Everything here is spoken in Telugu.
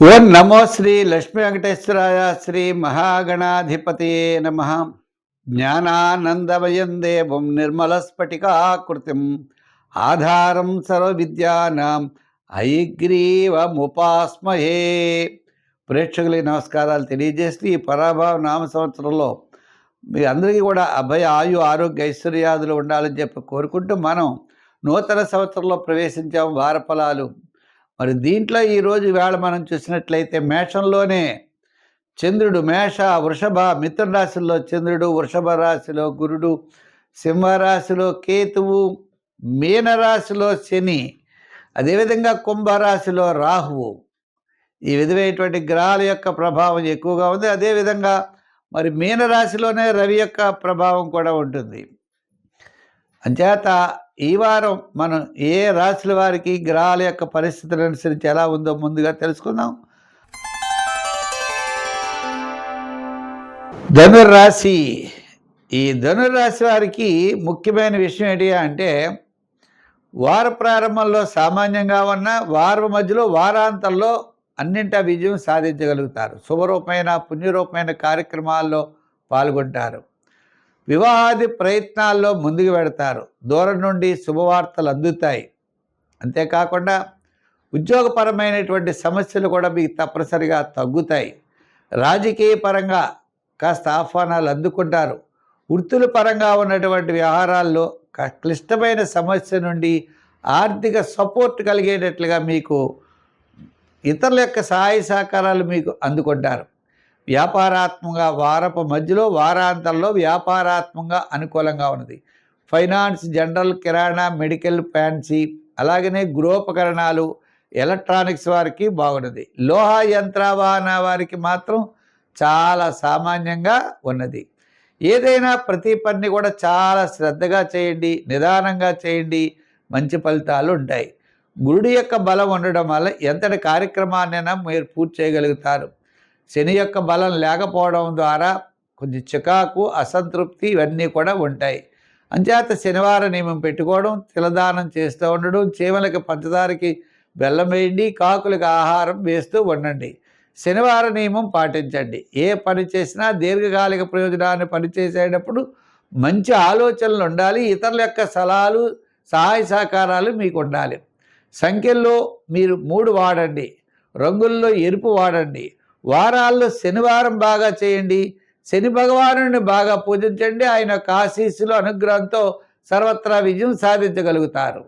ఓం నమో శ్రీ లక్ష్మీ వెంకటేశ్వరాయ శ్రీ మహాగణాధిపతయే నమ. జ్ఞానానందమయం దేవం నిర్మలస్ఫటికాకృతిం ఆధారం సర్వవిద్యానాం హయగ్రీవముపాస్మహే. ప్రేక్షకులకి నమస్కారాలు తెలియజేస్తూ ఈ పరాభవ నామ సంవత్సరంలో మీ అందరికీ కూడా అభయ ఆయు ఆరోగ్య ఐశ్వర్యాదులు ఉండాలని చెప్పి కోరుకుంటూ మనం నూతన సంవత్సరంలో ప్రవేశించాము. వారఫలాలు మరి దీంట్లో ఈరోజు వేళ మనం చూసినట్లయితే మేషంలోనే చంద్రుడు, మేష వృషభ మిథున రాశిలో చంద్రుడు, వృషభ రాశిలో గురుడు, సింహరాశిలో కేతువు, మీనరాశిలో శని, అదేవిధంగా కుంభరాశిలో రాహువు. ఈ విధమైనటువంటి గ్రహాల యొక్క ప్రభావం ఎక్కువగా ఉంది. అదేవిధంగా మరి మీనరాశిలోనే రవి యొక్క ప్రభావం కూడా ఉంటుంది. అంచేత ఈ వారం మనం ఏ రాశుల వారికి గ్రహాల యొక్క పరిస్థితులను అనుసరించి ఎలా ఉందో ముందుగా తెలుసుకుందాం. ధనుర్రాశి. ఈ ధనుర్రాశి వారికి ముఖ్యమైన విషయం ఏంటి అంటే, వార ప్రారంభంలో సామాన్యంగా ఉన్న వారం మధ్యలో వారాంతంలో అన్నింటా విజయం సాధించగలుగుతారు. శుభరూపమైన పుణ్యరూపమైన కార్యక్రమాల్లో పాల్గొంటారు. వివాహాది ప్రయత్నాల్లో ముందుకు పెడతారు. దూరం నుండి శుభవార్తలు అందుతాయి. అంతేకాకుండా ఉద్యోగపరమైనటువంటి సమస్యలు కూడా మీకు తప్పనిసరిగా తగ్గుతాయి. రాజకీయ పరంగా కాస్త ఆహ్వానాలు అందుకుంటారు. వృత్తుల పరంగా ఉన్నటువంటి వ్యవహారాల్లో క్లిష్టమైన సమస్య నుండి ఆర్థిక సపోర్ట్ కలిగేటట్లుగా మీకు ఇతరుల యొక్క సహాయ సహకారాలు మీకు అందుకుంటారు. వ్యాపారాత్మకంగా వారపు మధ్యలో వారాంతంలో వ్యాపారాత్మకంగా అనుకూలంగా ఉన్నది. ఫైనాన్స్, జనరల్, కిరాణా, మెడికల్, ఫ్యాన్సీ, అలాగనే గృహోపకరణాలు, ఎలక్ట్రానిక్స్ వారికి బాగున్నది. లోహ యంత్రావాహన వారికి మాత్రం చాలా సామాన్యంగా ఉన్నది. ఏదైనా ప్రతి పని కూడా చాలా శ్రద్ధగా చేయండి, నిదానంగా చేయండి, మంచి ఫలితాలు ఉంటాయి. గురుడి యొక్క బలం ఉండడం వల్ల ఎంతటి కార్యక్రమాన్నైనా మీరు పూర్తి చేయగలుగుతారు. శని యొక్క బలం లేకపోవడం ద్వారా కొంచెం చికాకు, అసంతృప్తి ఇవన్నీ కూడా ఉంటాయి. అంచేత శనివార నియమం పెట్టుకోవడం, తిలదానం చేస్తూ ఉండడం, చీమలకి పంచదారకి బెల్లం వేయండి, కాకులకి ఆహారం వేస్తూ ఉండండి. శనివార నియమం పాటించండి. ఏ పని చేసినా దీర్ఘకాలిక ప్రయోజనాన్ని పనిచేసేటప్పుడు మంచి ఆలోచనలు ఉండాలి. ఇతరుల యొక్క సలహాలు, సహాయ సహకారాలు మీకు ఉండాలి. సంఖ్యల్లో మీరు 3 వాడండి. రంగుల్లో ఎరుపు వాడండి. వారాల్లో శనివారం బాగా చేయండి. శని భగవానుడిని బాగా పూజించండి. ఆయన యొక్క ఆశీస్సులు, అనుగ్రహంతో సర్వత్రా విజయం సాధించగలుగుతారు.